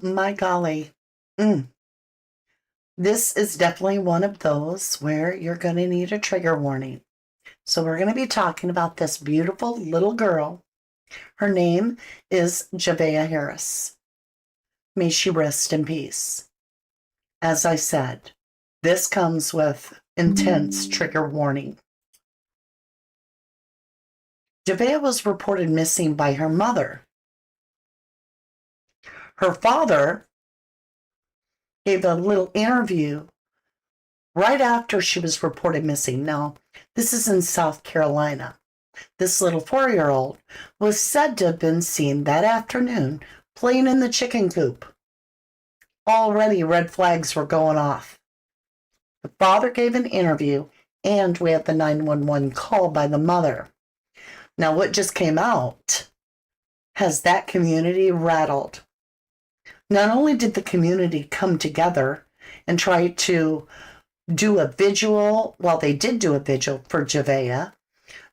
my golly. Mm. This is definitely one of those where you're going to need a trigger warning. So we're going to be talking about this beautiful little girl. Her name is Javeayah Harris. May she rest in peace. As I said, this comes with intense trigger warning. Javeayah was reported missing by her mother. Her father gave a little interview right after she was reported missing. Now, this is in South Carolina. This little 4-year-old was said to have been seen that afternoon playing in the chicken coop. Already red flags were going off. The father gave an interview, and we had the 911 call by the mother. Now, what just came out has that community rattled. Not only did the community come together and try to do a vigil, well, they did do a vigil for Javeayah,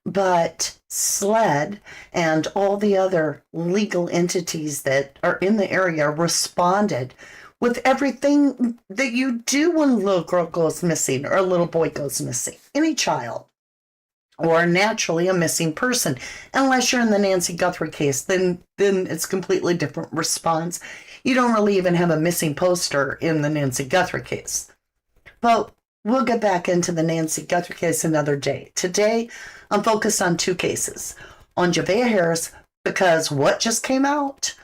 but SLED and all the other legal entities that are in the area responded with everything that you do when a little girl goes missing or a little boy goes missing, any child, or naturally a missing person. Unless you're in the Nancy Guthrie case, then it's completely different response. You don't really even have a missing poster in the Nancy Guthrie case. But we'll get back into the Nancy Guthrie case another day. Today, I'm focused on 2 cases. On Javeayah Harris, because what just came out,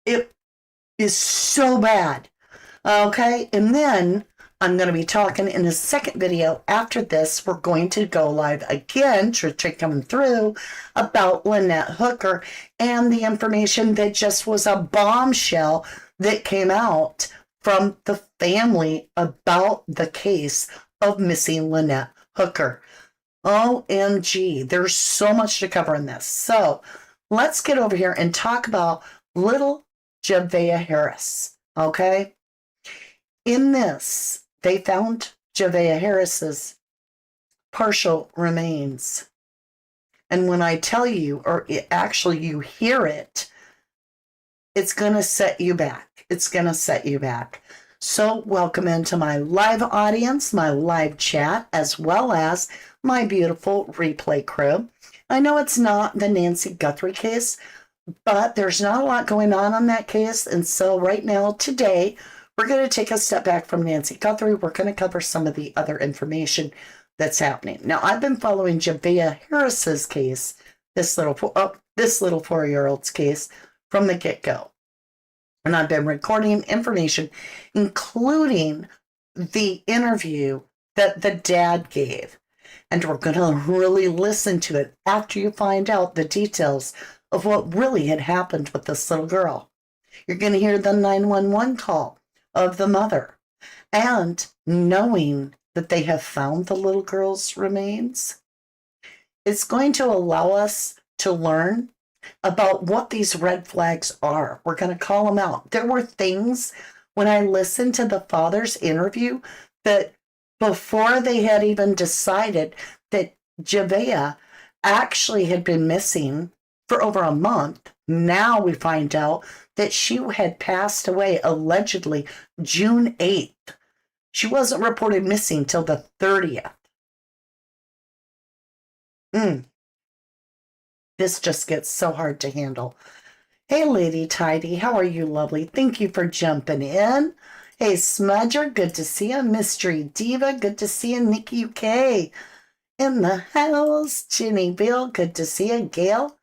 it is so bad. Okay? And then I'm going to be talking in a second video after this. We're going to go live again, trick coming through, about Lynette Hooker and the information that just was a bombshell that came out from the family about the case of missing Lynette Hooker. OMG, there's so much to cover in this. So let's get over here and talk about little Javeayah Harris, okay? In this, they found Javeayah Harris's partial remains. And when I tell you, or actually you hear it, it's going to set you back. It's going to set you back. So welcome into my live audience, my live chat, as well as my beautiful replay crew. I know it's not the Nancy Guthrie case, but there's not a lot going on that case. And so right now, today, we're going to take a step back from Nancy Guthrie. We're going to cover some of the other information that's happening. Now, I've been following Javeayah Harris's case, this little 4-year-old's case, from the get-go. And I've been recording information, including the interview that the dad gave. And we're going to really listen to it after you find out the details of what really had happened with this little girl. You're going to hear the 911 call of the mother. And knowing that they have found the little girl's remains, it's going to allow us to learn about what these red flags are. We're going to call them out. There were things when I listened to the father's interview that before they had even decided that Javeayah actually had been missing for over a month, now we find out that she had passed away allegedly June 8th. She wasn't reported missing till the 30th. This just gets so hard to handle. Hey, Lady Tidy, how are you, lovely? Thank you for jumping in. Hey, Smudger, good to see you. Mystery Diva, good to see you. Nikki UK in the house. Ginny Bill, good to see you. Gail,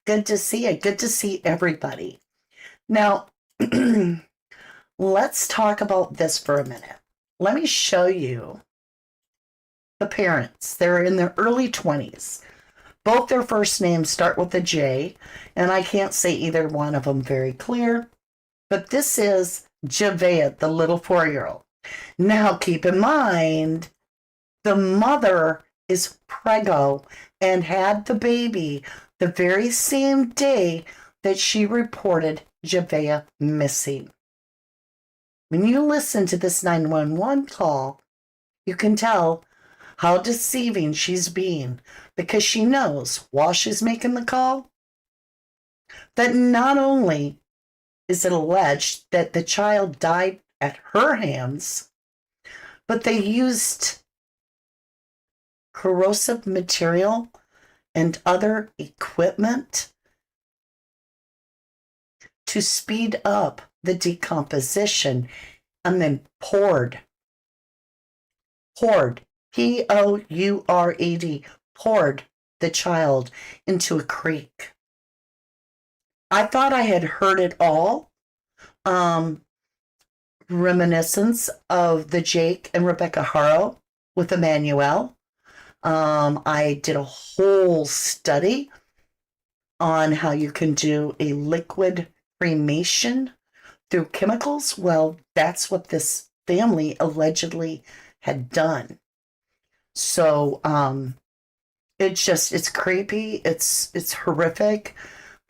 good to see you. Good to see everybody. Now, let's talk about this for a minute. Let me show you the parents. They're in their early 20s. Both their first names start with a J, and I can't say either one of them very clear, but this is Javeayah, the little 4-year-old. Now, keep in mind, the mother is preggo and had the baby the very same day that she reported Javeayah missing. When you listen to this 911 call, you can tell how deceiving she's being, because she knows while she's making the call that not only is it alleged that the child died at her hands, but they used corrosive material and other equipment to speed up the decomposition, and then poured, P-O-U-R-E-D, poured the child into a creek. I thought I had heard it all. Reminiscence of the Jake and Rebecca Harrow with Emmanuel. I did a whole study on how you can do a liquid cremation through chemicals. Well, that's what this family allegedly had done. So it's creepy, it's horrific.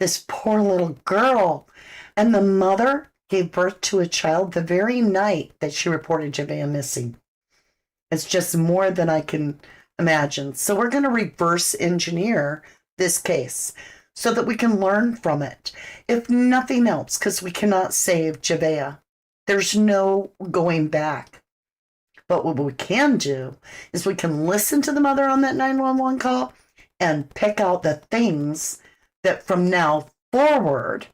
This poor little girl, and the mother gave birth to a child the very night that she reported Javeayah missing. It's just more than I can imagine. So we're going to reverse engineer this case so that we can learn from it. If nothing else, because we cannot save Javeayah. There's no going back. But what we can do is we can listen to the mother on that 911 call and pick out the things that from now forward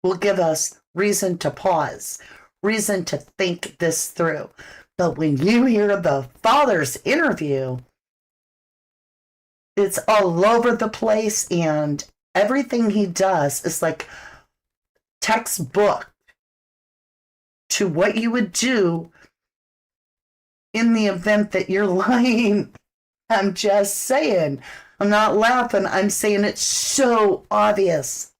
will give us reason to pause, reason to think this through. But when you hear the father's interview, it's all over the place, and everything he does is like textbook to what you would do in the event that you're lying. I'm just saying. I'm not laughing. I'm saying it's so obvious.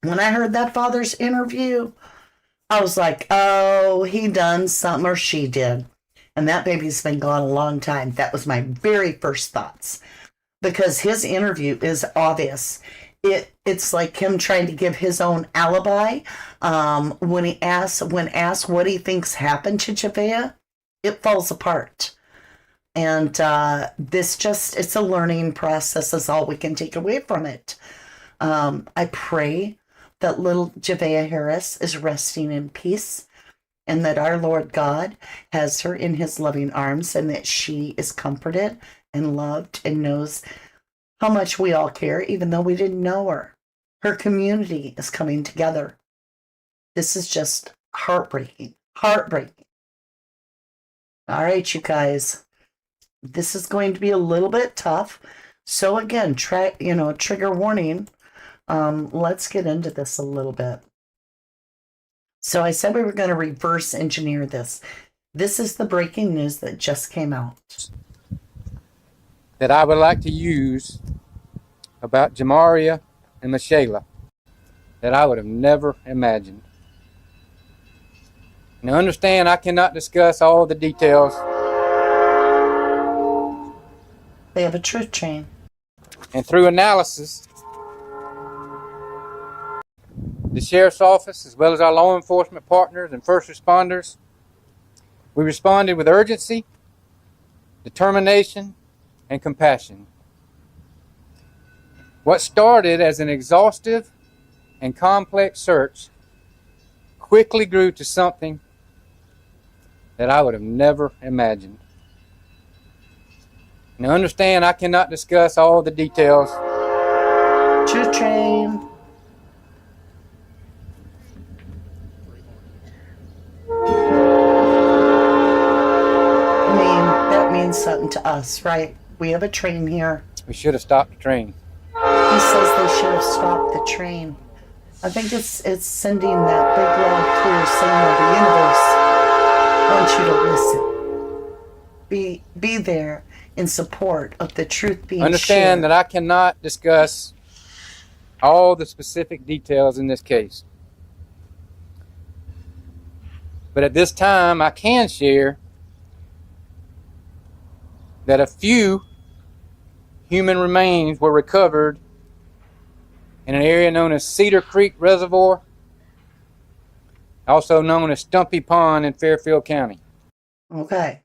When I heard that father's interview, I was like, oh, he done something, or she did. And that baby's been gone a long time. That was my very first thoughts. Because his interview is obvious. It's like him trying to give his own alibi. When asked what he thinks happened to Javeayah, it falls apart. And it's a learning process is all we can take away from it. I pray that little Javeayah Harris is resting in peace, and that our Lord God has her in his loving arms, and that she is comforted and loved and knows how much we all care, even though we didn't know her. Her community is coming together. This is just heartbreaking. Heartbreaking. All right, you guys. This is going to be a little bit tough. So again, trigger warning. Let's get into this a little bit. So I said we were going to reverse engineer this. This is the breaking news that just came out. That I would like to use about Johmarea and Michilae that I would have never imagined. Now understand, I cannot discuss all the details. They have a truth chain. And through analysis, the Sheriff's Office, as well as our law enforcement partners and first responders, we responded with urgency, determination, and compassion. What started as an exhaustive and complex search quickly grew to something that I would have never imagined. Now understand, I cannot discuss all the details. Truth chain. I mean, that means something to us, right? We have a train here. We should have stopped the train. He says they should have stopped the train. I think it's sending that big, loud, clear signal to the universe. I want you to listen. Be there in support of the truth being Understand shared. that I cannot discuss all the specific details in this case. But at this time, I can share that a few human remains were recovered in an area known as Cedar Creek Reservoir, also known as Stumpy Pond in Fairfield County. Okay.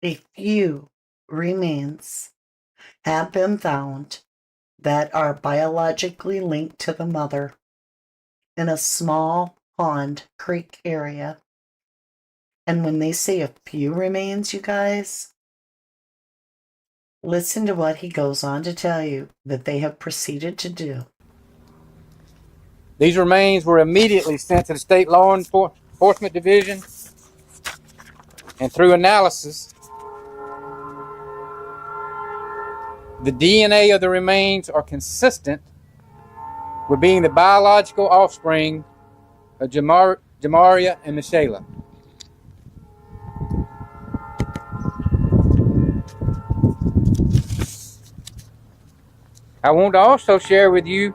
A few remains have been found that are biologically linked to the mother in a small pond creek area. And when they say a few remains, you guys, listen to what he goes on to tell you that they have proceeded to do. These remains were immediately sent to the State Law Enforcement Division, and through analysis, the DNA of the remains are consistent with being the biological offspring of Johmarea and Michilae. I want to also share with you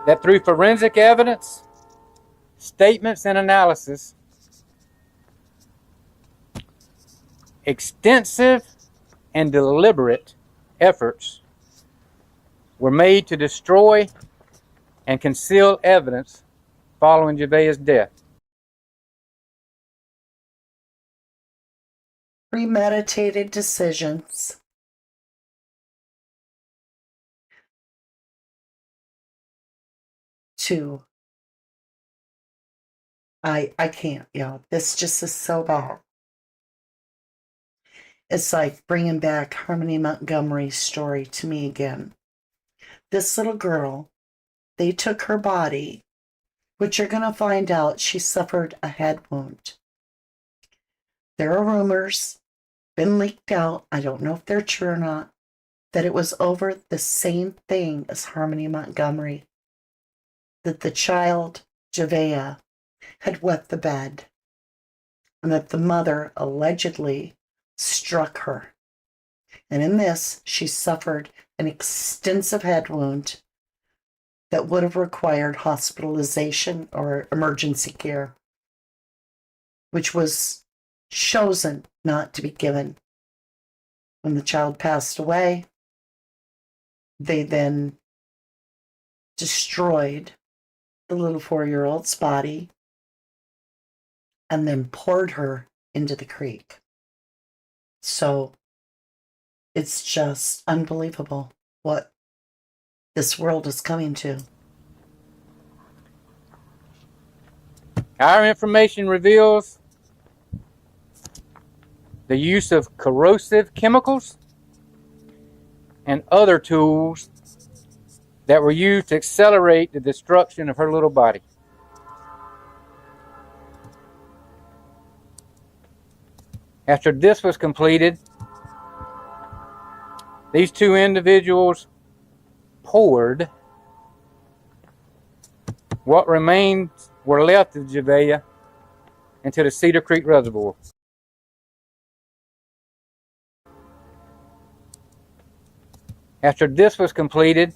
that through forensic evidence, statements, and analysis, extensive and deliberate efforts were made to destroy and conceal evidence following Javeayah's death. Premeditated decisions. To I can't, y'all. This just is so bad. It's like bringing back Harmony Montgomery's story to me again. This little girl, they took her body, which you're going to find out she suffered a head wound. There are rumors, been leaked out, I don't know if they're true or not, that it was over the same thing as Harmony Montgomery, that the child, Javeayah, had wet the bed, and that the mother allegedly struck her. And in this, she suffered an extensive head wound that would have required hospitalization or emergency care, which was chosen not to be given. When the child passed away, they then destroyed the little 4-year-old's body and then poured her into the creek. So it's just unbelievable what this world is coming to. Our information reveals the use of corrosive chemicals and other tools that were used to accelerate the destruction of her little body. After this was completed, these two individuals poured what remains were left of Javeayah into the Cedar Creek Reservoir. After this was completed,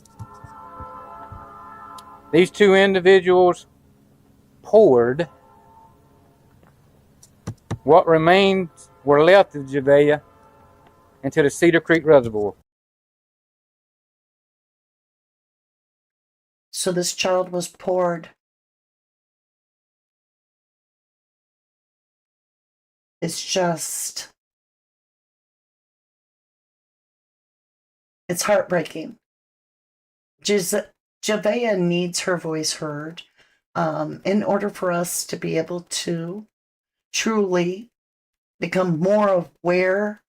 these two individuals poured what remains were left of Javeayah into the Cedar Creek Reservoir. So this child was poured. It's heartbreaking. Javeayah needs her voice heard in order for us to be able to truly become more aware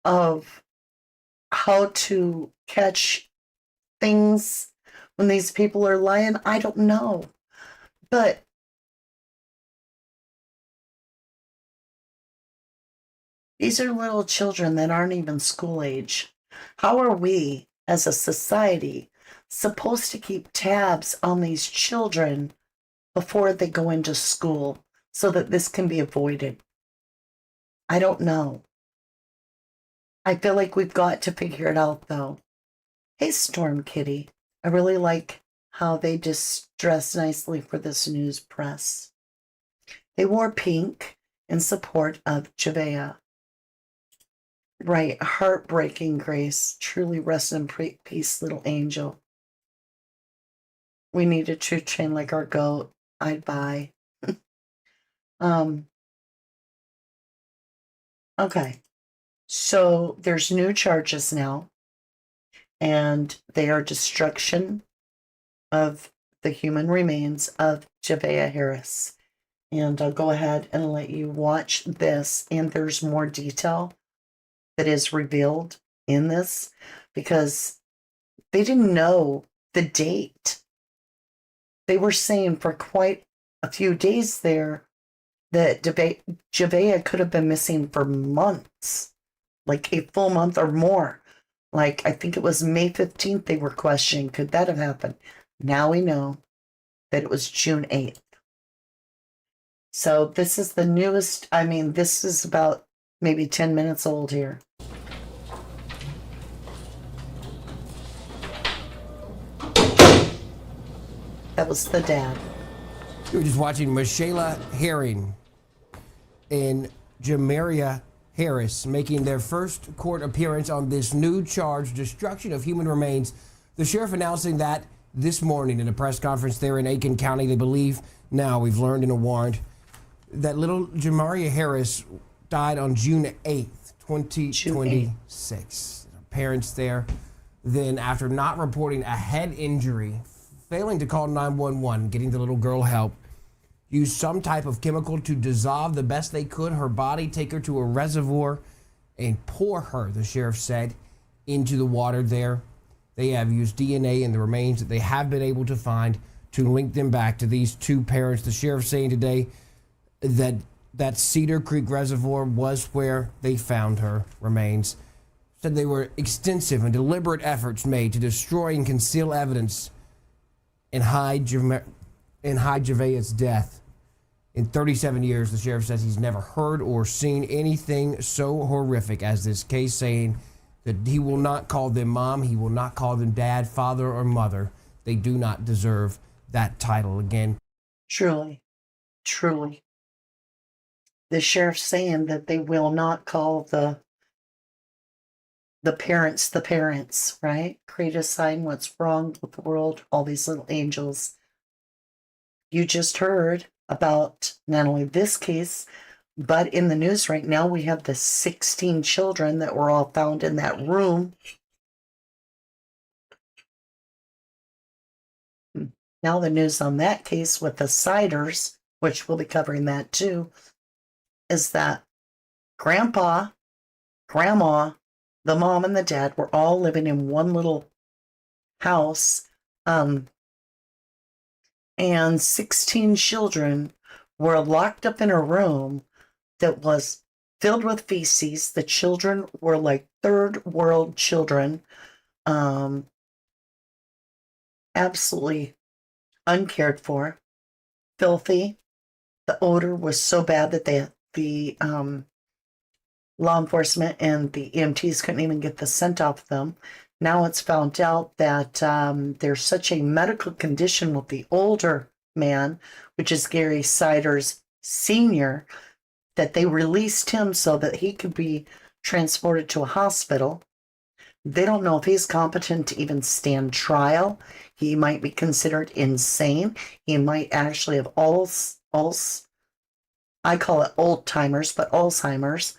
of how to catch things when these people are lying. I don't know. But these are little children that aren't even school age. How are we, as a society, supposed to keep tabs on these children before they go into school so that this can be avoided? I don't know. I feel like we've got to figure it out, though. Hey, Storm Kitty. I really like how they just dress nicely for this news press. They wore pink in support of Javeayah. Right, heartbreaking, Grace. Truly rest in peace, little angel. We need a true train like our goat. I'd buy. Okay. So there's new charges now. and they are destruction of the human remains of Javeayah Harris. And I'll go ahead and let you watch this, and there's more detail that is revealed in this because they didn't know the date. They were saying for quite a few days there that Javeayah could have been missing for months, like a full month or more. Like, I think it was May 15th they were questioning, could that have happened? Now we know that it was June 8th. So this is the newest, I mean, this is about maybe 10 minutes old here. That was the dad. You were just watching Michilae Herring and Johmarea Harris making their first court appearance on this new charge, destruction of human remains. The sheriff announcing that this morning in a press conference there in Aiken County. They believe now, we've learned in a warrant, that little Johmarea Harris died on June 8th, 2026. Parents there then, after not reporting a head injury, failing to call 911, getting the little girl help, used some type of chemical to dissolve the best they could her body, take her to a reservoir, and pour her, the sheriff said, into the water there. They have used DNA in the remains that they have been able to find to link them back to these two parents. The sheriff saying today that that Cedar Creek Reservoir was where they found her remains. Said they were extensive and deliberate efforts made to destroy and conceal evidence and hide Javeayah's death. In 37 years, the sheriff says he's never heard or seen anything so horrific as this case, saying that he will not call them mom, he will not call them dad, father, or mother. They do not deserve that title again. Truly, truly. The sheriff's saying that they will not call the parents, right? Create a sign what's wrong with the world, all these little angels. You just heard about not only this case, but in the news right now, we have the 16 children that were all found in that room. Now the news on that case with the Siders, which we'll be covering that too, is that Grandpa, Grandma, the mom, and the dad were all living in one little house, and 16 children were locked up in a room that was filled with feces. The children were like third world children, absolutely uncared for, filthy. The odor was so bad that the law enforcement and the EMTs couldn't even get the scent off them. Now it's found out that there's such a medical condition with the older man, which is Gary Siders Sr., that they released him so that he could be transported to a hospital. They don't know if he's competent to even stand trial. He might be considered insane. He might actually have I call it old timers, but Alzheimer's.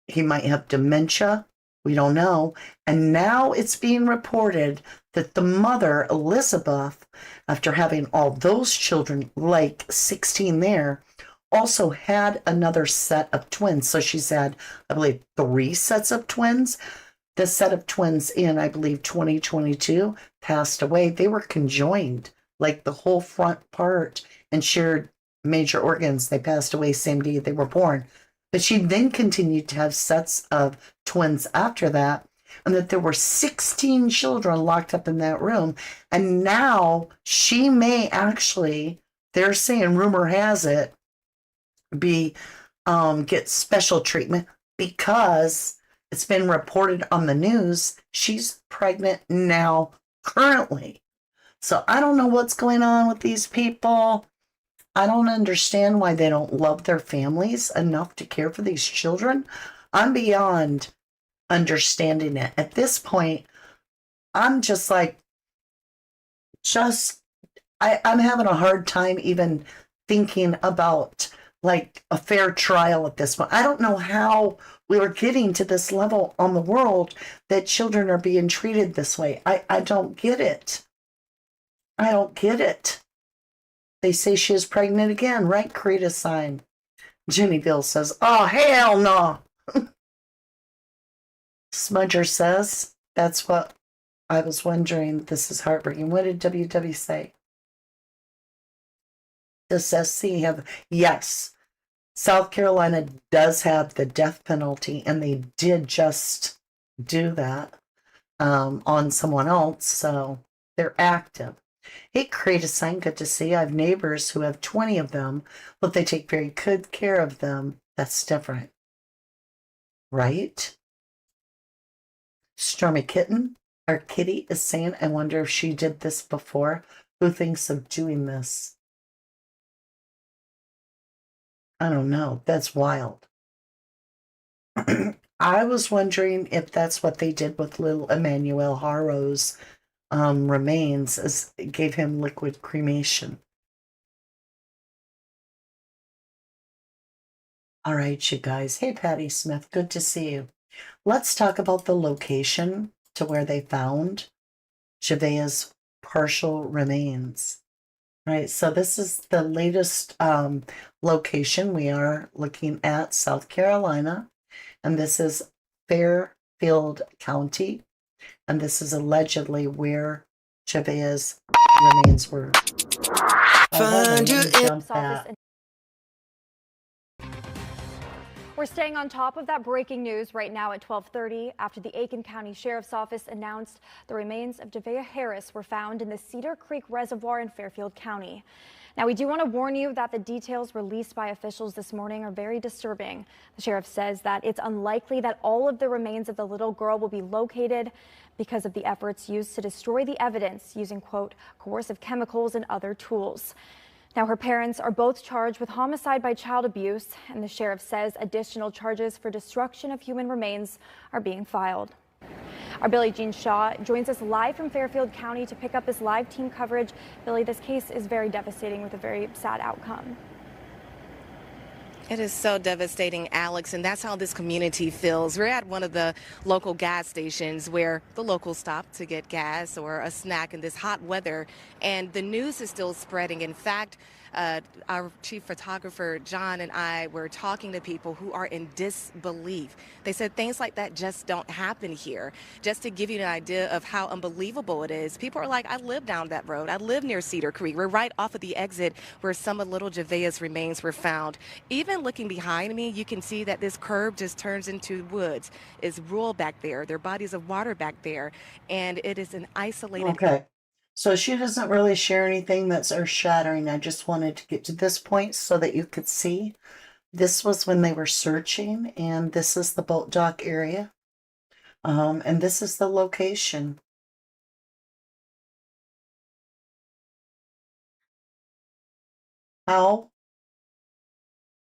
He might have dementia. We don't know. And now it's being reported that the mother, Elizabeth, after having all those children, like 16 there, also had another set of twins. So she's had, I believe, 3 sets of twins. The set of twins in, I believe, 2022 passed away. They were conjoined, like the whole front part, and shared major organs. They passed away same day they were born. But she then continued to have sets of twins after that, and that there were 16 children locked up in that room. And now she may actually, they're saying, rumor has it, get special treatment because it's been reported on the news she's pregnant now currently. So I don't know what's going on with these people. I don't understand why they don't love their families enough to care for these children. I'm beyond understanding it. At this point, I'm just like, I'm having a hard time even thinking about like a fair trial at this point. I don't know how we were getting to this level on the world that children are being treated this way. I don't get it. I don't get it. They say she is pregnant again, right? Create a sign. Jenny Bill says, oh, hell no. Smudger says, that's what I was wondering. This is heartbreaking. What did WW say? Does SC have? Yes. South Carolina does have the death penalty, and they did just do that on someone else, so they're active. Hey, create a sign. Good to see. I have neighbors who have 20 of them, but they take very good care of them. That's different, right? Stormy Kitten, our kitty, is saying, I wonder if she did this before. Who thinks of doing this? I don't know. That's wild. I was wondering if that's what they did with little Emmanuel Harrow's remains, as it gave him liquid cremation. All right, you guys. Hey, Patty Smith. Good to see you. Let's talk about the location to where they found Javeayah's partial remains. Right, so this is the latest location. We are looking at South Carolina, and this is Fairfield County, and this is allegedly where Javeayah's remains were. Find you Jump that. We're staying on top of that breaking news right now at 12:30 after the Aiken County Sheriff's Office announced the remains of Javeayah Harris were found in the Cedar Creek Reservoir in Fairfield County. Now, we do want to warn you that the details released by officials this morning are very disturbing. The sheriff says that it's unlikely that all of the remains of the little girl will be located because of the efforts used to destroy the evidence using, quote, coercive chemicals and other tools. Now, her parents are both charged with homicide by child abuse, and the sheriff says additional charges for destruction of human remains are being filed. Our Billie Jean Shaw joins us live from Fairfield County to pick up this live team coverage. Billie, this case is very devastating with a very sad outcome. It is so devastating, Alex, and that's how this community feels. We're at one of the local gas stations where the locals stop to get gas or a snack in this hot weather, and the news is still spreading. In fact, our chief photographer, John, and I were talking to people who are in disbelief. They said things like that just don't happen here. Just to give you an idea of how unbelievable it is, people are like, I live down that road. I live near Cedar Creek. We're right off of the exit where some of little Javeayah's remains were found. Even looking behind me, you can see that this curb just turns into woods. It's rural back there. There are bodies of water back there, and it is an isolated... Okay. So she doesn't really share anything that's earth-shattering. I just wanted to get to this point so that you could see. This was when they were searching, and this is the boat dock area. And this is the location. How?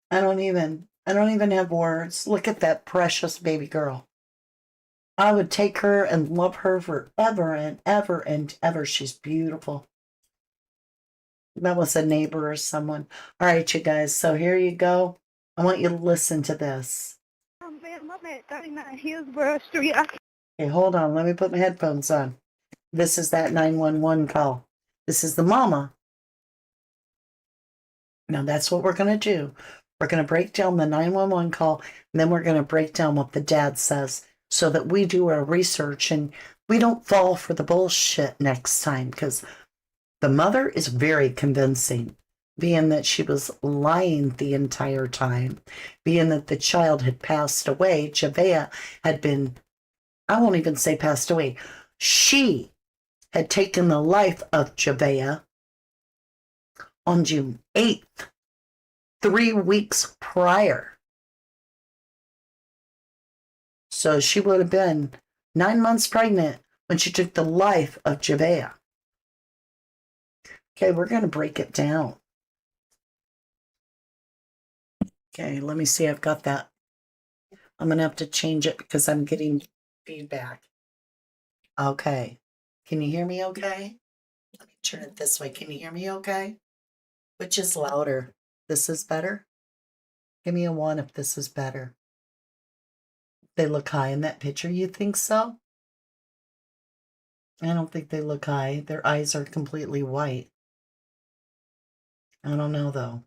I don't even have words. Look at that precious baby girl. I would take her and love her forever and ever and ever. She's beautiful. That was a neighbor or someone. All right, you guys. So here you go. I want you to listen to this. I'm at 39 Hillsborough Street. Okay, hold on. Let me put my headphones on. This is that 911 call. This is the mama. Now that's what we're going to do. We're going to break down the 911 call, and then we're going to break down what the dad says so that we do our research and we don't fall for the bullshit next time, because the mother is very convincing, being that she was lying the entire time, being that the child had passed away. Javeayah had been, I won't even say passed away. She had taken the life of Javeayah on June 8th, 3 weeks prior. So she would have been 9 months pregnant when she took the life of Javeayah. Okay, we're going to break it down. Okay, let me see. I've got that. I'm going to have to change it because I'm getting feedback. Okay. Can you hear me okay? Let me turn it this way. Can you hear me okay? Which is louder? This is better? Give me a 1 if this is better. they look high in that picture. You think so? I don't think they look high. Their eyes are completely white. I don't know, though.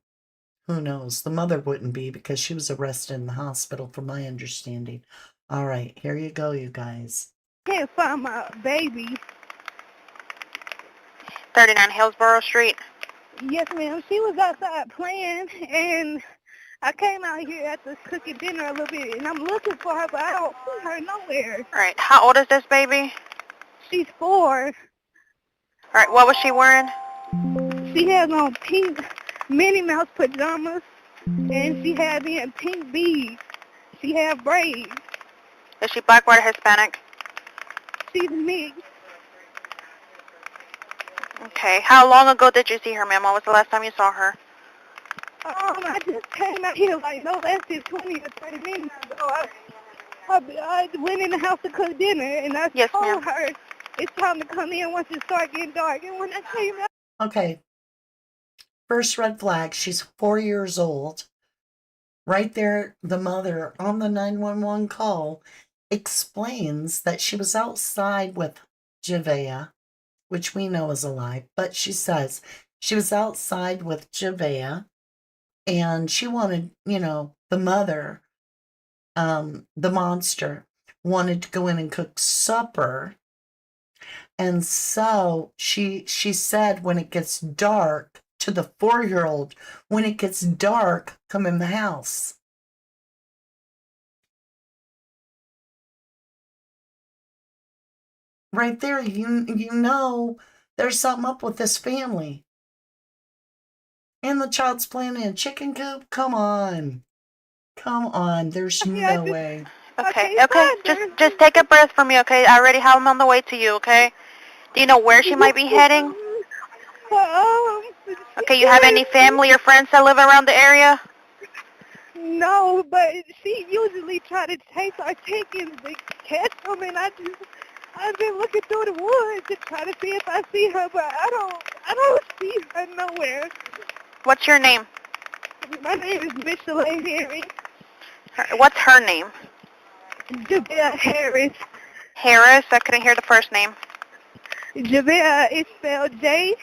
Who knows? The mother wouldn't be because she was arrested in the hospital, from my understanding. All right, here you go, you guys. Can't find my baby. 39 Hillsborough Street. Yes, ma'am. She was outside playing, and I came out here after cooking dinner a little bit, and I'm looking for her, but I don't see her nowhere. All right. How old is this baby? She's 4. All right. What was she wearing? She has on pink Minnie Mouse pajamas, and she had me in pink beads. She had braids. Is she black, white, or Hispanic? She's mixed. Okay. How long ago did you see her, ma'am? When was the last time you saw her? I just came out here like no less than 20 or 30 minutes ago. I went in the house to cook dinner, and I Yes, told ma'am. her it's time to come in once it starts getting dark. And when I came out, Okay. First red flag, she's 4 years old. Right there, the mother on the 911 call explains that she was outside with Javeayah, which we know is a lie, but she says she was outside with Javeayah and she wanted, the mother, the monster, wanted to go in and cook supper. And so she said when it gets dark to the 4-year-old, when it gets dark, come in the house. Right there, you know there's something up with this family. And the child's playing in a chicken coop? Come on. There's no way. Okay. I Okay. can't find her. Just take a breath for me, okay? I already have him on the way to you, okay? Do you know where she might be heading? Okay. You have any family or friends that live around the area? No, but she usually try to chase our chickens to catch them, and I've been looking through the woods to try to see if I see her, but I don't see her nowhere. What's your name? My name is Michilae Herring. What's her name? Javeayah Harris. Harris? I couldn't hear the first name. Javeayah is spelled Javeayah.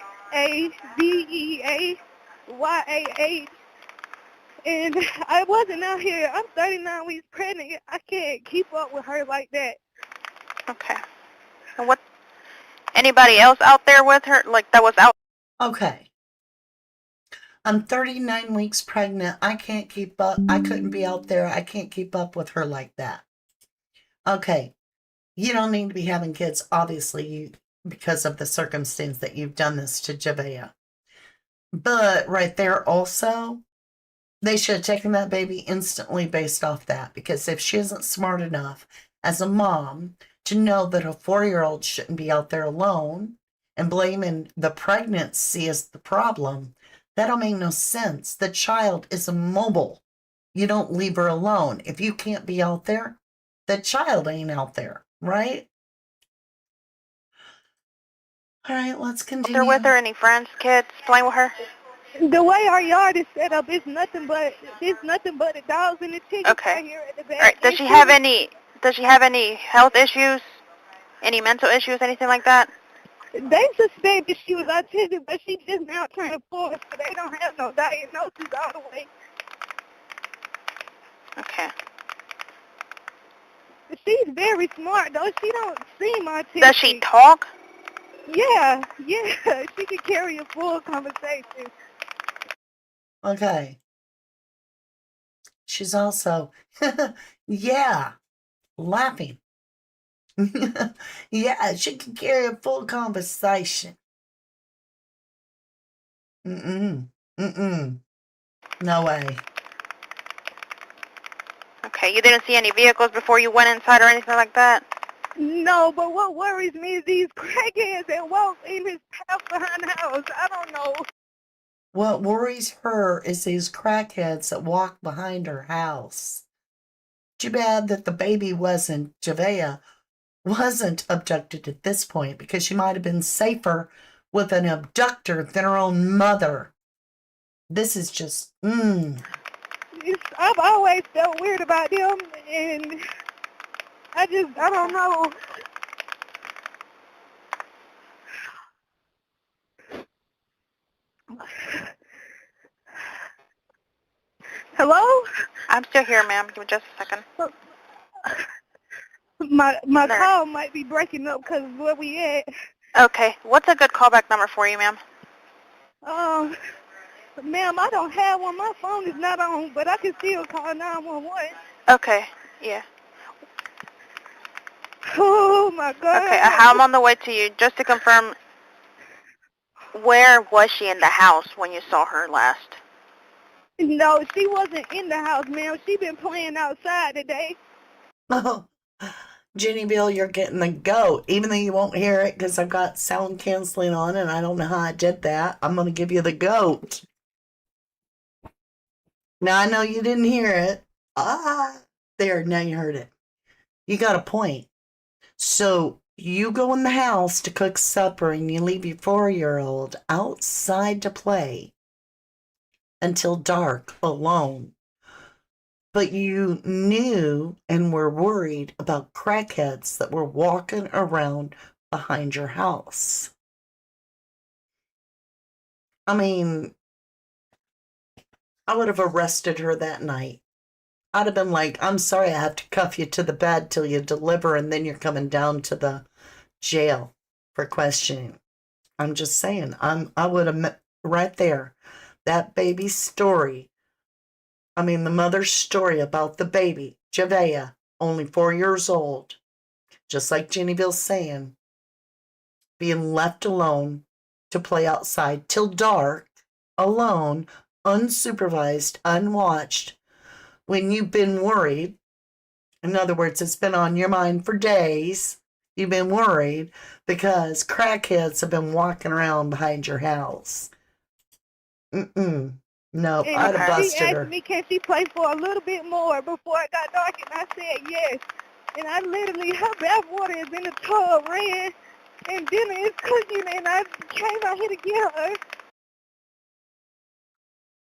And I wasn't out here. I'm 39 weeks pregnant. I can't keep up with her like that. Okay. And what? Anybody else out there with her? Like that was out? Okay. I'm 39 weeks pregnant. I can't keep up. I couldn't be out there. I can't keep up with her like that. Okay. You don't need to be having kids, obviously, because of the circumstance that you've done this to Javeayah. But right there also, they should have taken that baby instantly based off that. Because if she isn't smart enough as a mom to know that a 4-year-old shouldn't be out there alone and blaming the pregnancy as the problem, that'll make no sense. The child is immobile. You don't leave her alone. If you can't be out there, the child ain't out there, right? All right, let's continue. There with her? Any friends, kids playing with her? The way our yard is set up, it's nothing but the dogs and the chickens Okay. right here at the back. All right. Does she have any health issues? Any mental issues? Anything like that? They suspect that she was autistic, but she just now turned 4, so they don't have no diagnosis all the way. Okay. But she's very smart, though. She don't seem autistic. Does she talk? Yeah. She can carry a full conversation. Okay. She's also, yeah, laughing. Yeah, she can carry a full conversation. No way. Okay. You didn't see any vehicles before you went inside or anything like that? No, but what worries me is these crackheads that walk in his house behind the house. I don't know. What worries her is these crackheads that walk behind her house. Too bad that the baby Javeayah wasn't abducted at this point, because she might have been safer with an abductor than her own mother. This is just, I've always felt weird about them, and I don't know. Hello? I'm still here, ma'am. Give me just a second. My There. call might be breaking up because of where we at. Okay. What's a good callback number for you, ma'am? Ma'am, I don't have one. My phone is not on, but I can still call 911. Okay. Yeah. Oh, my God. Okay. I'm on the way to you. Just to confirm, where was she in the house when you saw her last? No, she wasn't in the house, ma'am. She been playing outside today. Oh, Jenny Bill, you're getting the goat, even though you won't hear it because I've got sound canceling on and I don't know how I did that. I'm going to give you the goat. Now, I know you didn't hear it. There, now you heard it. You got a point. So you go in the house to cook supper and you leave your 4-year-old outside to play until dark alone. But you knew and were worried about crackheads that were walking around behind your house. I mean, I would have arrested her that night. I'd have been like, I'm sorry, I have to cuff you to the bed till you deliver, and then you're coming down to the jail for questioning. I'm just saying, I would have, right there, that baby's story. I mean, the mother's story about the baby, Javeayah, only 4 years old, just like Jennyville's saying, being left alone to play outside till dark, alone, unsupervised, unwatched, when you've been worried. In other words, it's been on your mind for days. You've been worried because crackheads have been walking around behind your house. No, And I'd have busted she her. asked me, can she play for a little bit more before it got dark, and I said yes. And I literally, her bath water is in the tub, ran, and dinner is cooking, and I came out here to get her.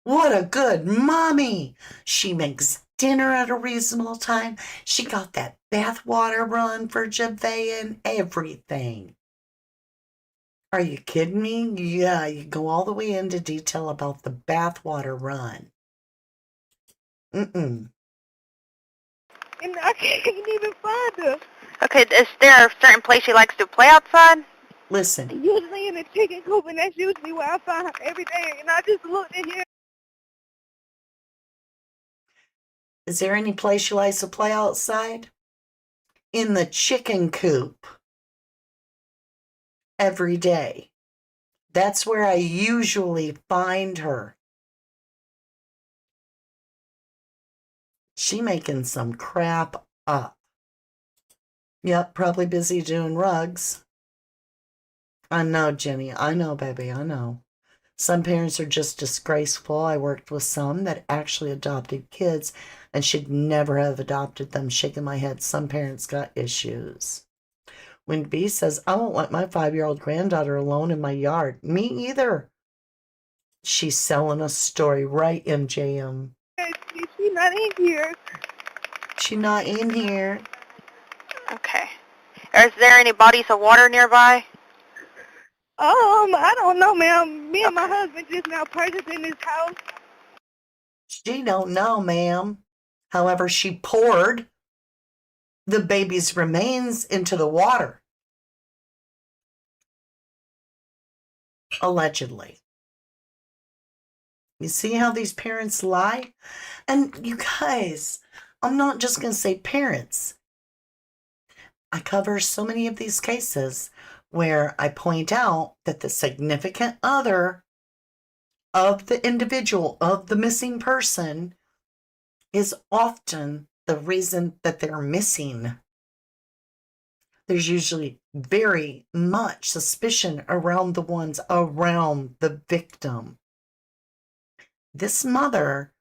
What a good mommy. She makes dinner at a reasonable time. She got that bath water run for Javeayah and everything. Are you kidding me? Yeah, you go all the way into detail about the bath water run. And I can't even find her. Okay. Is there a certain place she likes to play outside? Listen, Usually in the chicken coop, and that's usually where I find her every day. And I just looked in here. is there any place you like to play outside? In the chicken coop. Every day. That's where I usually find her. She making some crap up. Yep, probably busy doing rugs. I know, Jenny. I know, baby. I know. Some parents are just disgraceful. I worked with some that actually adopted kids and should never have adopted them. Shaking my head. Some parents got issues. When B says, I won't let my 5-year-old granddaughter alone in my yard. Me either. She's selling a story, right, MJM? She's not in here. She not in here. Okay. Is there any bodies of water nearby? I don't know, ma'am. Me and my husband just now purchased in this house. She don't know, ma'am. However, she poured the baby's remains into the water. Allegedly. You see how these parents lie? And you guys, I'm not just going to say parents. I cover so many of these cases where I point out that the significant other of the individual, of the missing person, is often the reason that they're missing. There's usually very much suspicion around the ones around the victim. This mother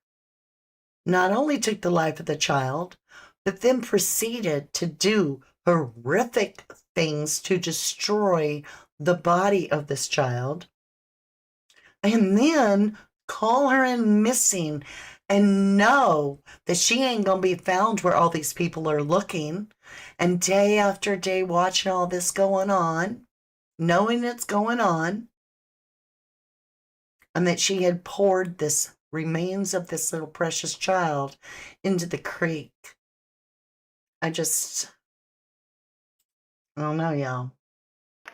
not only took the life of the child, but then proceeded to do horrific things to destroy the body of this child, and then call her in missing and know that she ain't gonna be found where all these people are looking, And day after day watching all this going on, knowing it's going on, and that she had poured this remains of this little precious child into the creek. I don't know, y'all.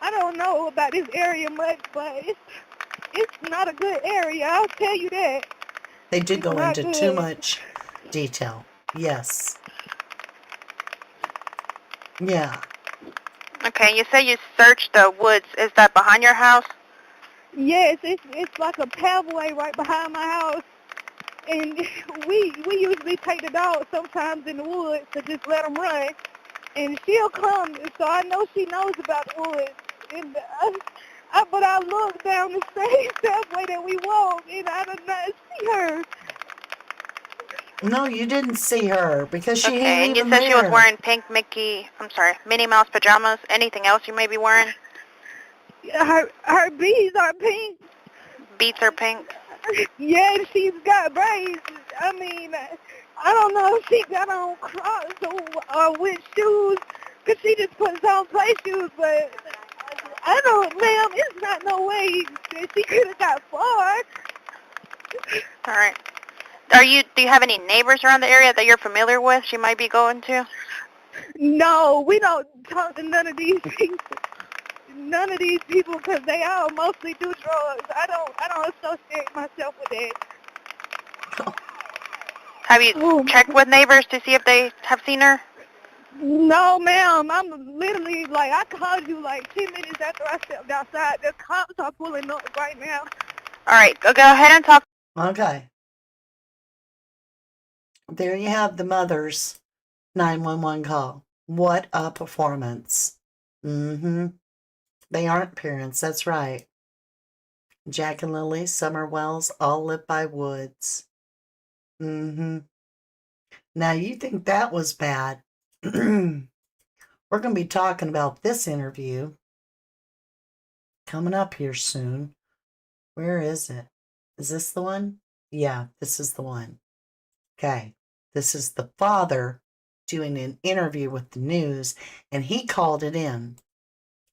I don't know about this area much, but it's not a good area. I'll tell you that. They did It's go not into too good. much detail. Yes. Yeah. Okay, you say you searched the woods. Is that behind your house? Yes, it's like a pathway right behind my house, and we usually take the dog sometimes in the woods to just let them run, and she'll come, so I know she knows about the woods. And but I look down the same pathway that we walk, and I did not see her. No, you didn't see her because she Okay, ain't and you even said there. she was wearing pink Minnie Mouse pajamas. Anything else you may be wearing? Her beads are pink. Beats are pink. Yeah, she's got braids. I mean, I don't know if she got on Crocs or with shoes, because she just puts on play shoes, but I don't, ma'am, it's not no way that she could have got far. All right. Do you have any neighbors around the area that you're familiar with she might be going to? No, we don't talk to none of these people. None of these people, because they all mostly do drugs. I don't associate myself with that. Have you checked with neighbors to see if they have seen her? No, ma'am. I'm literally, like, I called you like 10 minutes after I stepped outside. The cops are pulling up right now. All right, go ahead and talk. Okay. There you have the mother's 911 call. What a performance. Mm-hmm. They aren't parents, that's right. Jack and Lily, Summer Wells, all live by woods. Mm-hmm. Now you think that was bad. We're going to be talking about this interview coming up here soon. Where is it? Is this the one? Yeah, this is the one. Okay. This is the father doing an interview with the news, and he called it in.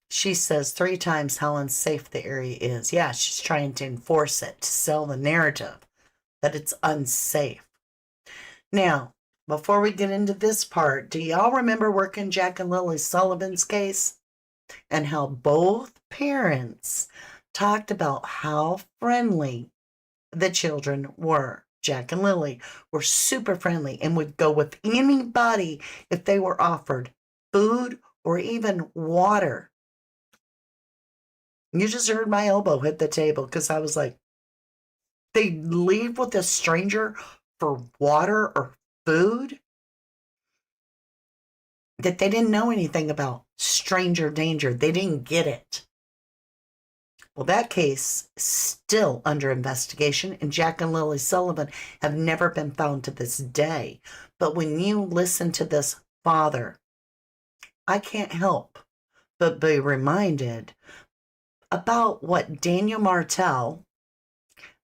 She says 3 times how unsafe the area is. Yeah, she's trying to enforce it, to sell the narrative that it's unsafe. Now, before we get into this part, do y'all remember working Jack and Lily Sullivan's case? And how both parents talked about how friendly the children were. Jack and Lily were super friendly and would go with anybody if they were offered food or even water. You just heard my elbow hit the table because I was like, they leave with a stranger for water or food that they didn't know anything about. Stranger danger. They didn't get it. Well, that case is still under investigation, and Jack and Lily Sullivan have never been found to this day. But when you listen to this father, I can't help but be reminded about what Daniel Martell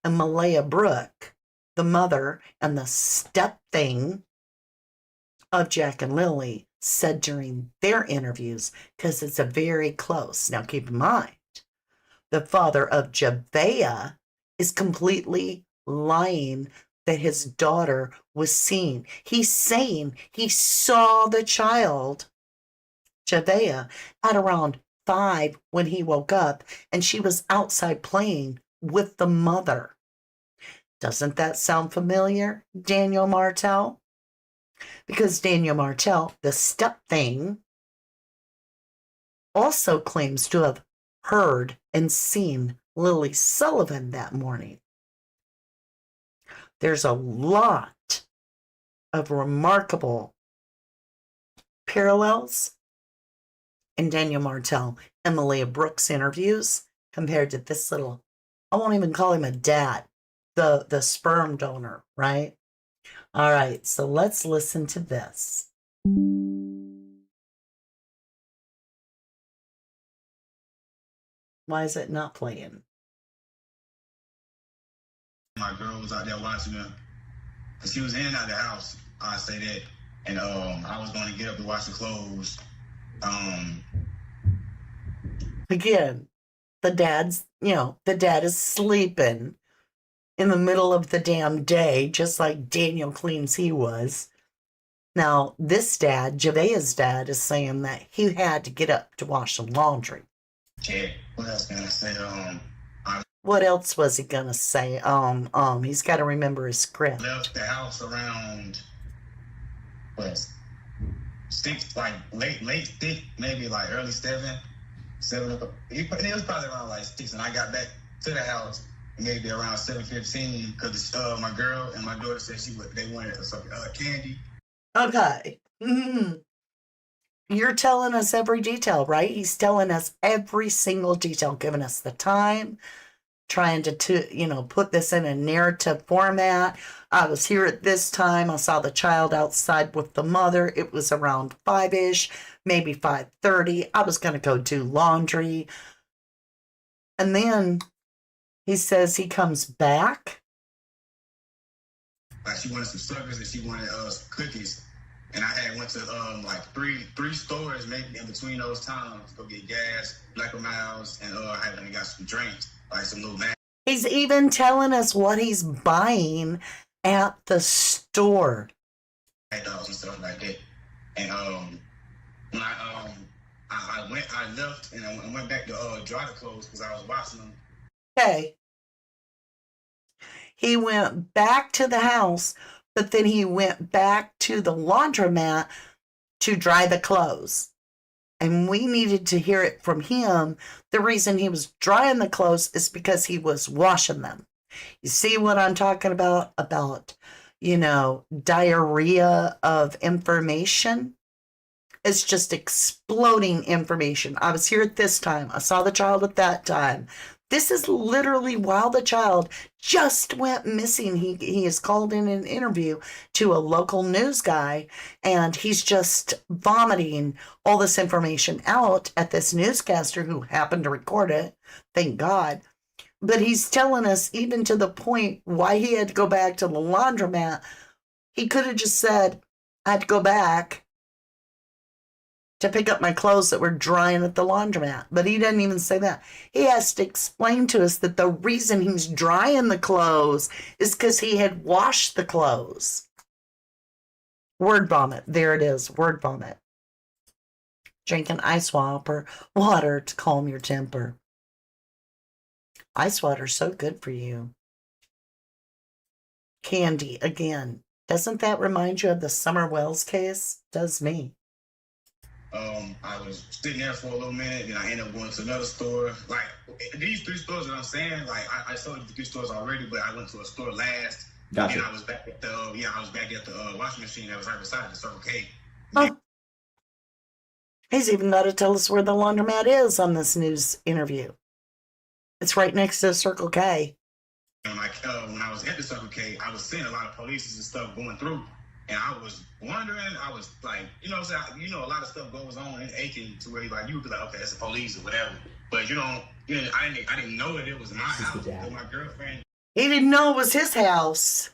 and Malaya Brooke, the mother and the step thing of Jack and Lily, said during their interviews, because it's a very close. Now, keep in mind, the father of Javeayah is completely lying that his daughter was seen. He's saying he saw the child, Javeayah, at around 5 when he woke up, and she was outside playing with the mother. Doesn't that sound familiar, Daniel Martell? Because Daniel Martell, the step thing, also claims to have heard and seen Lily Sullivan that morning. There's a lot of remarkable parallels in Daniel Martell and Malaya Brooks' interviews compared to this little, I won't even call him a dad, the sperm donor, right? All right, so let's listen to this. Why is it not playing? My girl was out there watching her. And she was in and out of the house. I say that. and I was going to get up to wash the clothes. Again, the dad is sleeping in the middle of the damn day, just like Daniel claims he was. Now, this dad, Javeayah's dad, is saying that he had to get up to wash some laundry. Yeah, what else can I say? What else was he gonna say? He's got to remember his script. Left the house around what 6, like late 6, maybe like early 7. It was probably around like 6, and I got back to the house maybe around 7:15 because my girl and my daughter said they wanted some candy. Okay. You're telling us every detail, right? He's telling us every single detail, giving us the time, trying to put this in a narrative format. I was here at this time. I saw the child outside with the mother. It was around 5-ish, maybe 5:30. I was going to go do laundry. And then he says he comes back. Like she wanted some suckers and she wanted cookies. And I had went to like three stores maybe in between those times to go get gas, Black Miles, and I had got some drinks, like some little man. He's even telling us what he's buying at the store. Hot dogs and stuff like that. And when I left and I went back to dry the clothes because I was washing them. Okay. He went back to the house, but then he went back to the laundromat to dry the clothes. And we needed to hear it from him. The reason he was drying the clothes is because he was washing them. You see what I'm talking about? Diarrhea of information. It's just exploding information. I was here at this time. I saw the child at that time. This is literally while the child just went missing. He is called in an interview to a local news guy, and he's just vomiting all this information out at this newscaster who happened to record it. Thank God. But he's telling us even to the point why he had to go back to the laundromat. He could have just said, I had to go back to pick up my clothes that were drying at the laundromat. But he doesn't even say that. He has to explain to us that the reason he's drying the clothes is because he had washed the clothes. Word vomit. There it is. Word vomit. Drinking ice water to calm your temper. Ice water's so good for you. Candy, again. Doesn't that remind you of the Summer Wells case? Does me. I was sitting there for a little minute, and I ended up going to another store. Like, these 3 stores that I'm saying, like, I sold the 3 stores already, but I went to a store last. Gotcha. And I was back at the washing machine that was right beside the Circle K. Oh. He's even got to tell us where the laundromat is on this news interview. It's right next to the Circle K. And like, when I was at the Circle K, I was seeing a lot of police and stuff going through. And I was wondering, I was like, a lot of stuff goes on in Aiken to where you would be like, okay, that's the police or whatever. But I didn't know that it was my house. But my girlfriend. He didn't know it was his house.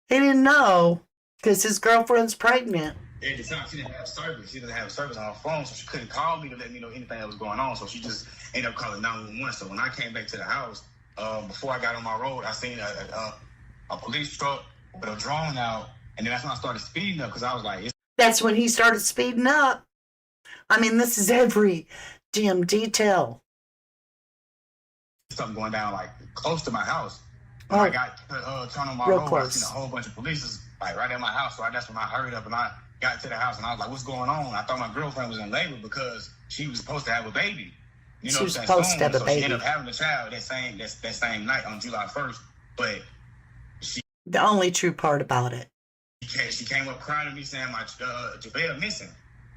He didn't know because his girlfriend's pregnant. At the time, she didn't have service. She didn't have service on her phone, so she couldn't call me to let me know anything that was going on. So she just ended up calling 911. So when I came back to the house, before I got on my road, I seen a police truck with a drone out. And then that's when I started speeding up because I was like... That's when he started speeding up. I mean, this is every damn detail. Something going down, like, close to my house. When I got turned on my road, I seen a whole bunch of police, like, right at my house. So that's when I hurried up and I got to the house and I was like, what's going on? I thought my girlfriend was in labor because she was supposed to have a baby. She was supposed to have a baby. She ended up having a child that same night on July 1st. But the only true part about it. She came up crying to me saying my Javeayah missing.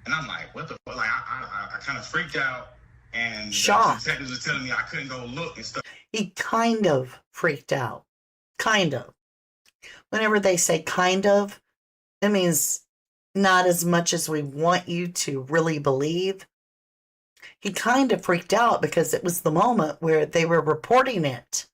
And I'm like, what the fuck? Like, I kind of freaked out. And the detectives were telling me I couldn't go look and stuff. He kind of freaked out. Kind of. Whenever they say kind of, it means not as much as we want you to really believe. He kind of freaked out because it was the moment where they were reporting it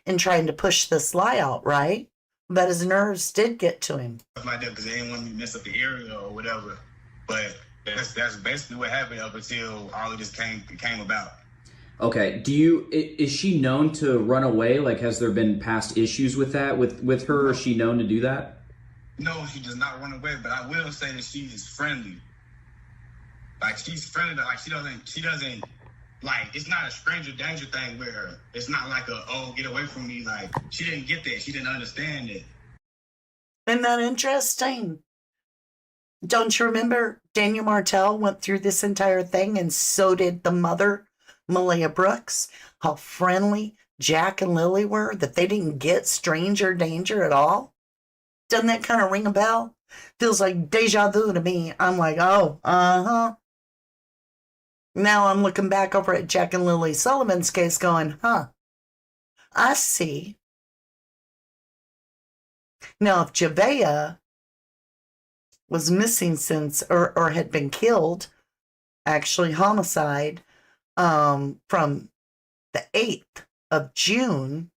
and trying to push this lie out, right? But his nerves did get to him. Like that because they didn't want me to mess up the area or whatever. But that's basically what happened up until all of this came about. Okay. Is she known to run away? Like, has there been past issues with that with her? Is she known to do that? No, she does not run away, but I will say that she is friendly. Like, she's friendly, like she doesn't like, it's not a stranger danger thing with her. It's not like get away from me. Like, she didn't get that. She didn't understand it. Isn't that interesting? Don't you remember Daniel Martell went through this entire thing, and so did the mother, Michilae Brooks? How friendly Jack and Lily were, that they didn't get stranger danger at all? Doesn't that kind of ring a bell? Feels like deja vu to me. I'm like, oh, uh-huh. Now I'm looking back over at Jack and Lily Sullivan's case going, huh, I see. Now, if Javeayah was missing since, or had been killed, actually homicide, from the 8th of June,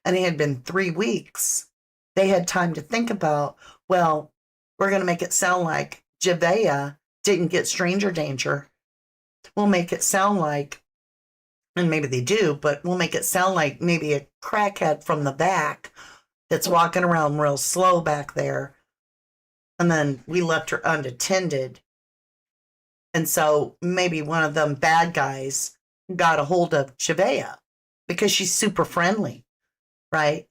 and it had been 3 weeks, they had time to think about, well, we're going to make it sound like Javeayah didn't get stranger danger. We'll make it sound like, and maybe they do, but we'll make it sound like maybe a crackhead from the back that's walking around real slow back there. And then we left her unattended. And so maybe one of them bad guys got a hold of Javeayah because she's super friendly, right?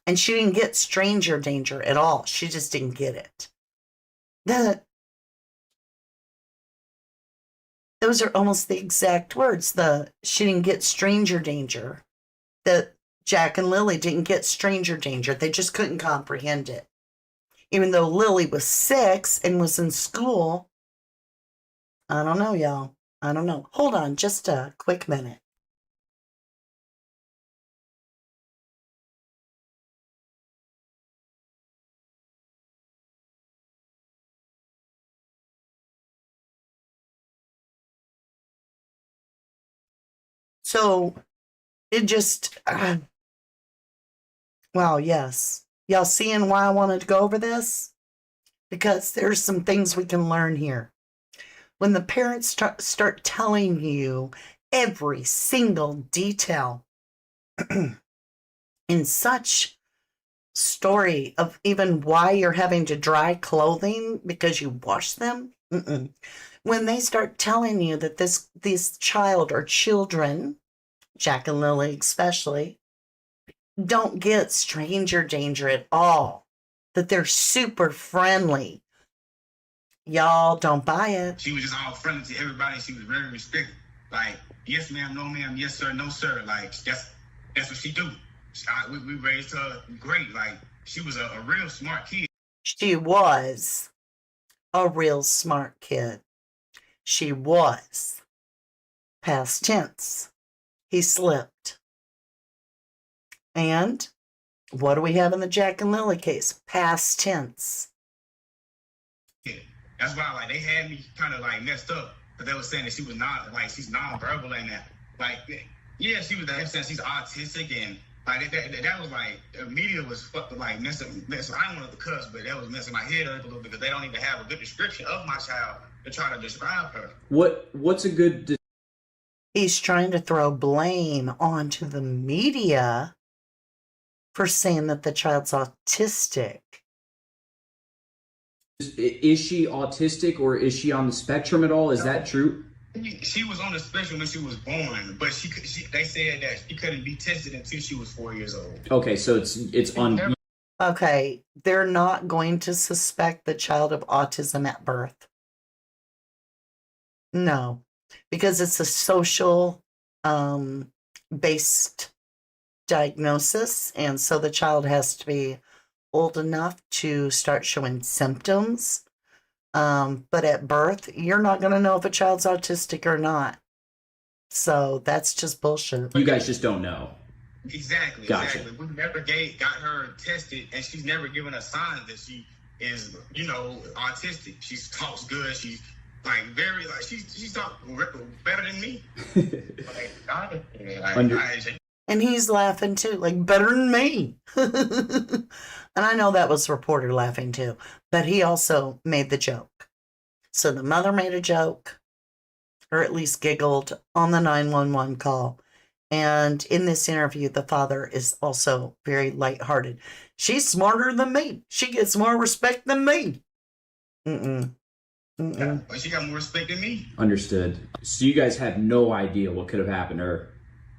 And she didn't get stranger danger at all. She just didn't get it. Those are almost the exact words. She didn't get stranger danger. That Jack and Lily didn't get stranger danger. They just couldn't comprehend it. Even though Lily was 6 and was in school. I don't know, y'all. I don't know. Hold on just a quick minute. So it just, wow, yes. Y'all seeing why I wanted to go over this? Because there's some things we can learn here. When the parents start telling you every single detail in such story of even why you're having to dry clothing because you wash them, when they start telling you that this child or children, Jack and Lily especially, don't get stranger danger at all, that they're super friendly, y'all don't buy it. She was just all friendly to everybody. She was very respectful. Like, yes, ma'am, no, ma'am, yes, sir, no, sir. Like, that's what she do. We raised her great. Like, she was a real smart kid. She was a real smart kid. She was. Past tense. He slipped. And what do we have in the Jack and Lily case? Past tense. Yeah. That's why, like, they had me kind of, like, messed up. Because they were saying that she was not, like, she's non-verbal and that. Like, yeah, she was saying she's autistic and, like, that was, like, the media was fucking, like, messing. I don't want to cuss, but that was messing my head up a little bit because they don't even have a good description of my child to try to describe her. What's a good... He's trying to throw blame onto the media for saying that the child's autistic. Is she autistic or is she on the spectrum at all? Is that true? She was on the spectrum when she was born, but they said that she couldn't be tested until she was 4 years old. Okay, so it's on. Okay, they're not going to suspect the child of autism at birth. No, because it's a social based diagnosis, and so the child has to be old enough to start showing symptoms. But at birth, you're not going to know if a child's autistic or not. So that's just bullshit. You guys just don't know. Exactly. Gotcha. Exactly. We never got her tested, and she's never given us signs that she is, autistic. She talks good. She's like very like she talks better than me. Like, And he's laughing too, like better than me. And I know that was the reporter laughing too, but he also made the joke. So the mother made a joke, or at least giggled on the 911 call. And in this interview, the father is also very lighthearted. She's smarter than me. She gets more respect than me. But she got more respect than me. Understood. So you guys had no idea what could have happened to her.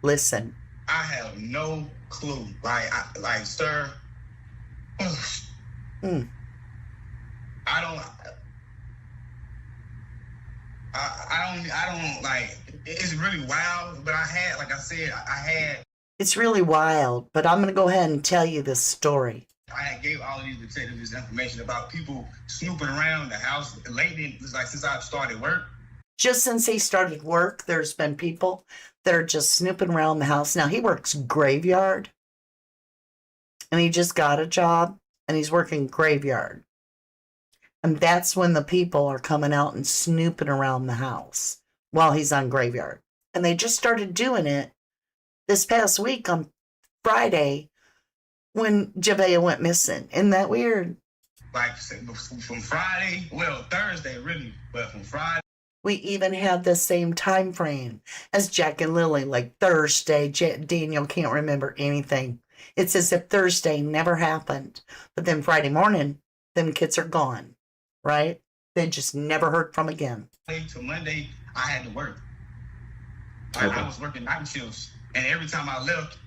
Listen. I have no clue. Sir. I don't like, it's really wild, but It's really wild, but I'm going to go ahead and tell you this story. I had gave all of these detectives this information about people snooping around the house lately, since I've started work. Just since he started work, there's been people that are just snooping around the house. Now, he works graveyard, and he just got a job, and he's working graveyard. And that's when the people are coming out and snooping around the house while he's on graveyard. And they just started doing it this past week on Friday when Javeayah went missing. Isn't that weird? From Friday, Thursday really, but from Friday. We even had the same time frame as Jack and Lily, like Thursday. Daniel can't remember anything. It's as if Thursday never happened. But then Friday morning, them kids are gone, right? They just never heard from again. To Monday, I had to work. Okay. I was working night shifts, and every time I left,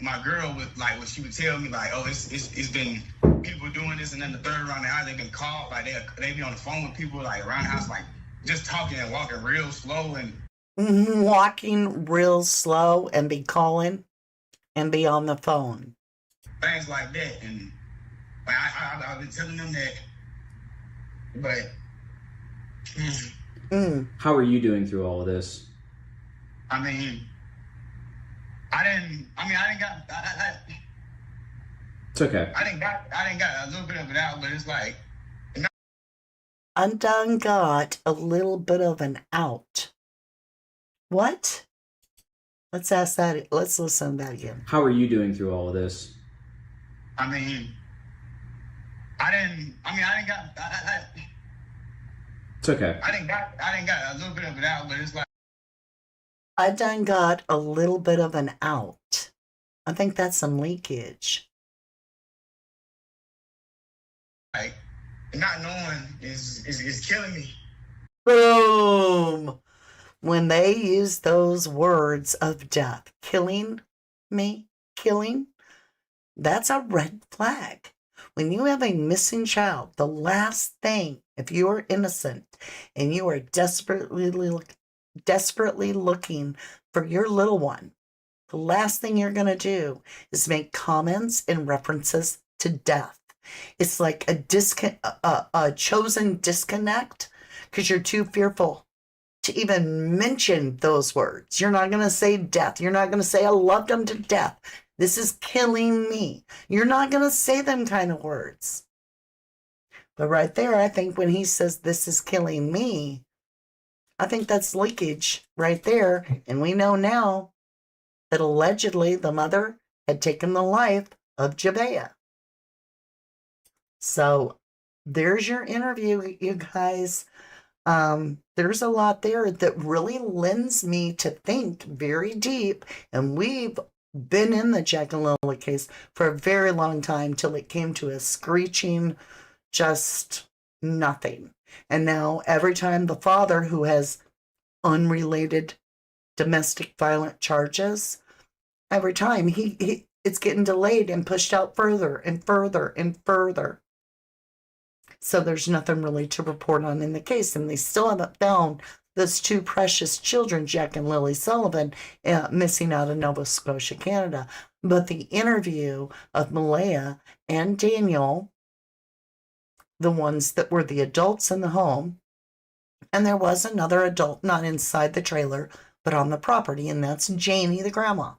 my girl would what she would tell me it's been people doing this, and then the third around the house they've been called, they be on the phone with people around the house just talking and walking real slow and walking real slow and be calling and be on the phone. Things like that, and I've been telling them that, but How are you doing through all of this? I didn't It's okay. I didn't got a little bit of it out, but it's like I done got a little bit of an out. What? Let's ask that. Let's listen to that again. How are you doing through all of this? I didn't got. It's okay. I didn't got a little bit of it out, but it's like I done got a little bit of an out. I think that's some leakage. Not knowing is killing me. Boom! When they use those words of death, killing me, that's a red flag. When you have a missing child, the last thing, if you are innocent and you are desperately looking for your little one, the last thing you're going to do is make comments and references to death. It's like a chosen disconnect because you're too fearful to even mention those words. You're not going to say death. You're not going to say I loved him to death. This is killing me. You're not going to say them kind of words. But right there, I think when he says this is killing me, I think that's leakage right there. And we know now that allegedly the mother had taken the life of Javeayah. So there's your interview, you guys. There's a lot there that really lends me to think very deep. And we've been in the Jack and Lily case for a very long time till it came to a screeching, just nothing. And now every time the father, who has unrelated domestic violent charges, every time it's getting delayed and pushed out further and further and further. So there's nothing really to report on in the case. And they still haven't found those two precious children, Jack and Lily Sullivan, missing out of Nova Scotia, Canada. But the interview of Michilae and Daniel, the ones that were the adults in the home, and there was another adult not inside the trailer, but on the property, and that's Janie, the grandma.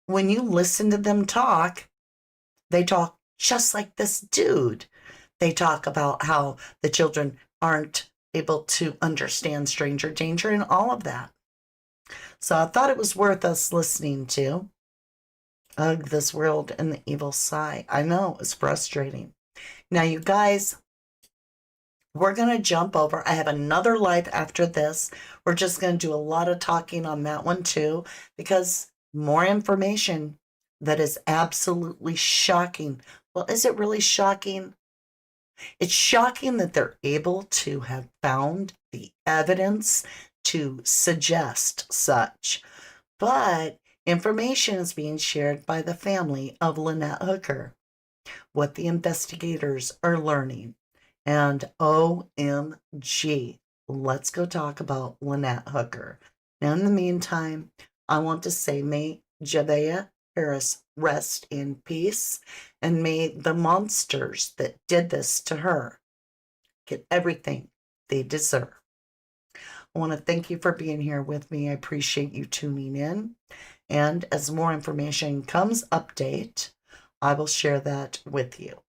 When you listen to them talk, they talk just like this dude. They talk about how the children aren't able to understand stranger danger and all of that. So I thought it was worth us listening to. Ugh, this world and the evil sigh. I know, it's frustrating. Now, you guys, we're going to jump over. I have another live after this. We're just going to do a lot of talking on that one too, because more information that is absolutely shocking. Well, is it really shocking? It's shocking that they're able to have found the evidence to suggest such. But information is being shared by the family of Lynette Hooker, what the investigators are learning. And OMG, let's go talk about Lynette Hooker. Now, in the meantime, I want to say, may Javeayah Harris rest in peace, and may the monsters that did this to her get everything they deserve. I want to thank you for being here with me. I appreciate you tuning in. And as more information comes, update, I will share that with you.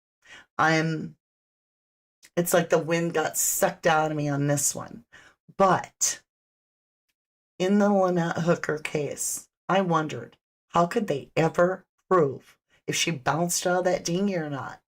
It's like the wind got sucked out of me on this one. But in the Lynette Hooker case, I wondered, how could they ever prove if she bounced out of that dinghy or not?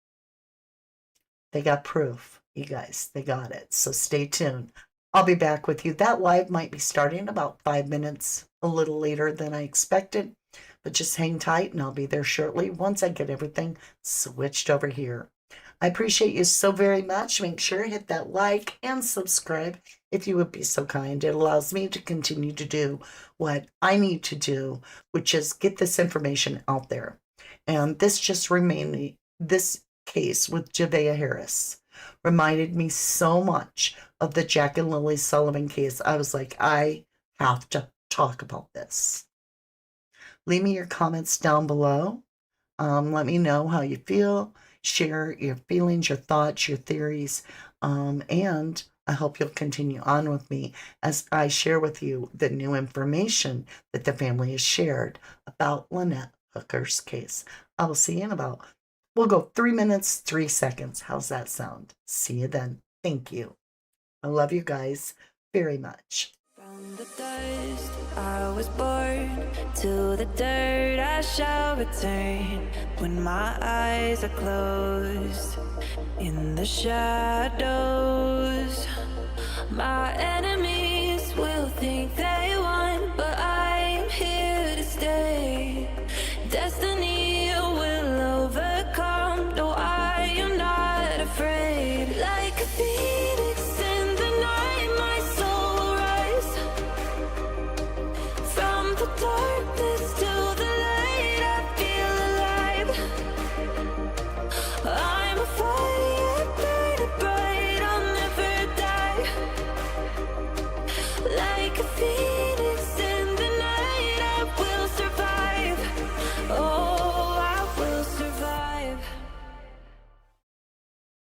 They got proof, you guys. They got it. So stay tuned. I'll be back with you. That live might be starting about 5 minutes a little later than I expected, but just hang tight and I'll be there shortly once I get everything switched over here. I appreciate you so very much. Make sure to hit that like and subscribe if you would be so kind. It allows me to continue to do what I need to do, which is get this information out there. And this case with Javeayah Harris reminded me so much of the Jack and Lily Sullivan case. I was like, I have to talk about this. Leave me your comments down below. Let me know how you feel. Share your feelings, your thoughts, your theories, and I hope you'll continue on with me as I share with you the new information that the family has shared about Lynette Hooker's case. I will see you in we'll go 3 minutes, 3 seconds. How's that sound? See you then. Thank you. I love you guys very much. From the dust I was born, to the dirt I shall return. When my eyes are closed, in the shadows, my enemies will think they